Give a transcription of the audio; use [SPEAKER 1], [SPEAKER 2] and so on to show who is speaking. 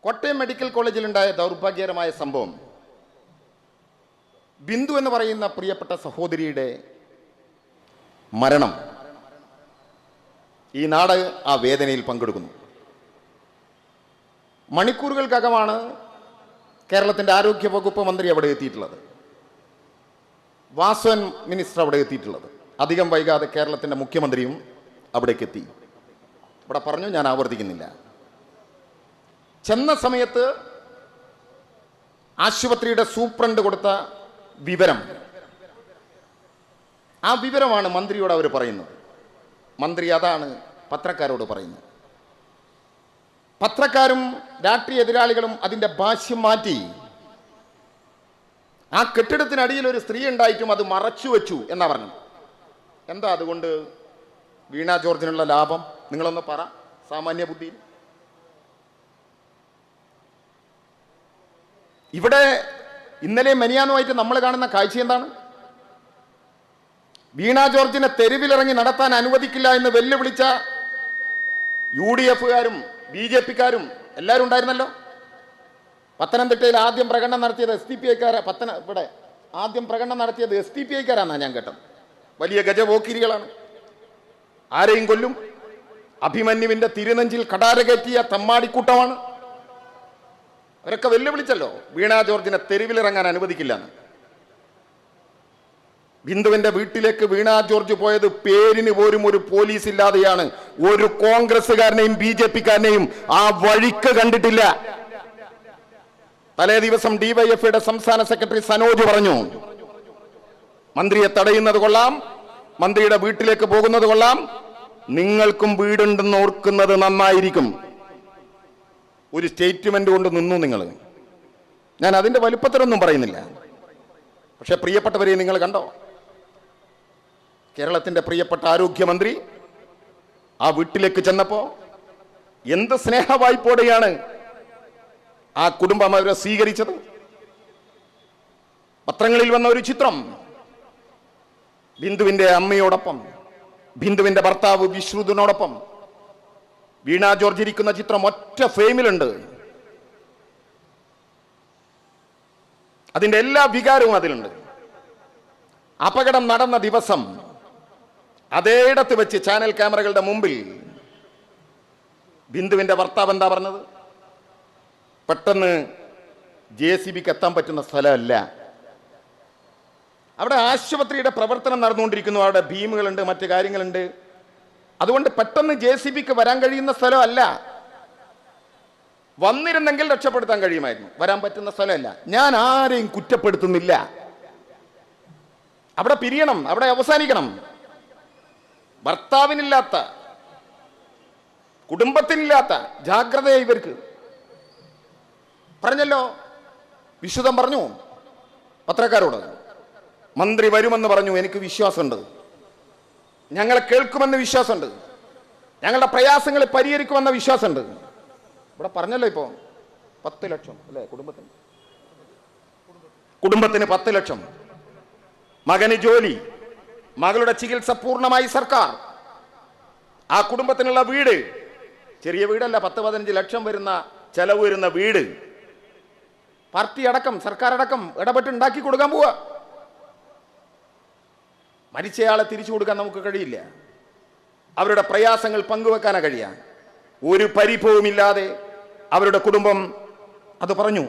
[SPEAKER 1] Kottayam medical കോളേജിലുണ്ടായ ദൗർഭാഗ്യകരമായ സംഭവം ബിന്ദു എന്ന് പറയുന്ന പ്രിയപ്പെട്ട സഹോദരിയുടെ മരണം ഈ നാട് ആ വേദനയിൽ പങ്കെടുക്കുന്നു. മണിക്കൂറുകൾക്കകമാണ് കേരളത്തിൻ്റെ ആരോഗ്യ വകുപ്പ് മന്ത്രി അവിടെ എത്തിയിട്ടുള്ളത്, വാസവൻ മിനിസ്റ്റർ അവിടെ എത്തിയിട്ടുള്ളത്. അധികം വൈകാതെ കേരളത്തിൻ്റെ മുഖ്യമന്ത്രിയും അവിടേക്ക് എത്തി. ഇവിടെ പറഞ്ഞു, ഞാൻ ആവർത്തിക്കുന്നില്ല. ചെന്ന സമയത്ത് ആശുപത്രിയുടെ സൂപ്രണ്ട് കൊടുത്ത വിവരം, ആ വിവരമാണ് മന്ത്രിയോട് അവർ പറയുന്നത്. മന്ത്രി അതാണ് പത്രക്കാരോട് പറയുന്നത്. പത്രക്കാരും രാഷ്ട്രീയ എതിരാളികളും അതിൻ്റെ ഭാഷ്യം മാറ്റി ആ കെട്ടിടത്തിനടിയിൽ ഒരു സ്ത്രീ ഉണ്ടായിട്ടും അത് മറച്ചു വെച്ചു എന്നാ പറഞ്ഞു. എന്താ അതുകൊണ്ട് വീണ ജോർജിനുള്ള ലാഭം? നിങ്ങളൊന്ന് പറ സാമാന്യ ബുദ്ധിയിൽ. ഇവിടെ ഇന്നലെ മെനിയാന്നുമായിട്ട് നമ്മൾ കാണുന്ന കാഴ്ച എന്താണ്? വീണ ജോർജിനെ തെരുവിലിറങ്ങി നടത്താൻ അനുവദിക്കില്ല എന്ന് വെല്ലുവിളിച്ച UDF-കാരും BJP-കാരും എല്ലാവരും ഉണ്ടായിരുന്നല്ലോ. പത്തനംതിട്ടയിൽ ആദ്യം പ്രകടനം നടത്തിയത് SDPI-ക്കാരാ. ഇവിടെ ആദ്യം പ്രകടനം നടത്തിയത് SDPI-ക്കാരാണെന്നാണ് ഞാൻ കേട്ടത്. വലിയ ഗജപോക്കിരികളാണ്, ആരെയും കൊല്ലും. അഭിമന്യുവിൻ്റെ തിരുനെഞ്ചിൽ കടാരകയറ്റിയ തമ്മാടിക്കൂട്ടമാണ്. അവരൊക്കെ വെല്ലുവിളിച്ചല്ലോ വീണ ജോർജിനെ തെരുവിലിറങ്ങാൻ അനുവദിക്കില്ല എന്ന്. ബിന്ദുവിന്റെ വീട്ടിലേക്ക് വീണ ജോർജ് പോയത് പേരിന് പോലും ഒരു പോലീസ് ഇല്ലാതെയാണ്. ഒരു കോൺഗ്രസ്സുകാരനെയും BJP-കാരനെയും ആ വഴിക്ക് കണ്ടിട്ടില്ല. തലേ ദിവസം DYFI-യുടെ സംസ്ഥാന സെക്രട്ടറി സനോജ് പറഞ്ഞു, മന്ത്രിയെ തടയുന്നത് കൊള്ളാം, മന്ത്രിയുടെ വീട്ടിലേക്ക് പോകുന്നത് കൊള്ളാം, നിങ്ങൾക്കും വീടുണ്ടെന്ന് ഓർക്കുന്നത് നന്നായിരിക്കും. ഒരു സ്റ്റേറ്റ്മെന്റ് കൊണ്ട് നിന്നു നിങ്ങൾ. ഞാൻ അതിന്റെ വലുപ്പത്തിലൊന്നും പറയുന്നില്ല. പക്ഷെ പ്രിയപ്പെട്ടവരെ, നിങ്ങൾ കണ്ടോ, കേരളത്തിന്റെ പ്രിയപ്പെട്ട ആരോഗ്യമന്ത്രി ആ വീട്ടിലേക്ക് ചെന്നപ്പോ എന്ത് സ്നേഹവായ്പോടെയാണ് ആ കുടുംബം അവരെ സ്വീകരിച്ചത്. പത്രങ്ങളിൽ വന്ന ഒരു ചിത്രം, ബിന്ദുവിന്റെ അമ്മയോടൊപ്പം ബിന്ദുവിന്റെ ഭർത്താവ് വിശ്രുതിനോടൊപ്പം വീണ ജോർജ് ഇരിക്കുന്ന ചിത്രം ഒറ്റ ഫ്രെയിമിലുണ്ട്. അതിന്റെ എല്ലാ വികാരവും അതിലുണ്ട്. അപകടം നടന്ന ദിവസം അതേയിടത്ത് വെച്ച് ചാനൽ ക്യാമറകളുടെ മുമ്പിൽ ബിന്ദുവിന്റെ ഭർത്താവ് എന്താ പറഞ്ഞത്? പെട്ടെന്ന് JCB-ക്ക് എത്താൻ പറ്റുന്ന സ്ഥലമല്ല, അവിടെ ആശുപത്രിയുടെ പ്രവർത്തനം നടന്നുകൊണ്ടിരിക്കുന്നു, അവിടെ ഭീമുകളുണ്ട്, മറ്റു കാര്യങ്ങളുണ്ട്, അതുകൊണ്ട് പെട്ടെന്ന് JCB-ക്ക് വരാൻ കഴിയുന്ന സ്ഥലമല്ല. വന്നിരുന്നെങ്കിൽ രക്ഷപ്പെടുത്താൻ കഴിയുമായിരുന്നു, വരാൻ പറ്റുന്ന സ്ഥലമല്ല. ഞാൻ ആരെയും കുറ്റപ്പെടുത്തുന്നില്ല. അവിടെ പിരിയണം, അവിടെ അവസാനിക്കണം. ഭർത്താവിനില്ലാത്ത, കുടുംബത്തിനില്ലാത്ത ജാഗ്രതയെ ഇവർക്ക് പറഞ്ഞല്ലോ. വിശുദ്ധം പറഞ്ഞു പത്രക്കാരോട്, മന്ത്രി വരുമെന്ന് പറഞ്ഞു, എനിക്ക് വിശ്വാസമുണ്ട്, ഞങ്ങളെ കേൾക്കുമെന്ന് വിശ്വാസമുണ്ട്, ഞങ്ങളുടെ പ്രയാസങ്ങളെ പരിഹരിക്കുമെന്ന വിശ്വാസമുണ്ട്. ഇവിടെ പറഞ്ഞല്ലോ ഇപ്പോ 10 ലക്ഷം അല്ലേ കുടുംബത്തിന് 10 ലക്ഷം, മകന് ജോലി, മകളുടെ ചികിത്സ പൂർണ്ണമായി സർക്കാർ, ആ കുടുംബത്തിനുള്ള വീട്, ചെറിയ വീടല്ല, 10-15 ലക്ഷം വരുന്ന ചെലവ് വരുന്ന വീട് പാർട്ടി അടക്കം സർക്കാർ അടക്കം ഇടപെട്ട് ഉണ്ടാക്കി കൊടുക്കാൻ പോവാ. മരിച്ചയാളെ തിരിച്ചു കൊടുക്കാൻ നമുക്ക് കഴിയില്ല, അവരുടെ പ്രയാസങ്ങൾ പങ്കുവെക്കാനാ കഴിയാ. ഒരു പരിഭവമില്ലാതെ അവരുടെ കുടുംബം അത് പറഞ്ഞു.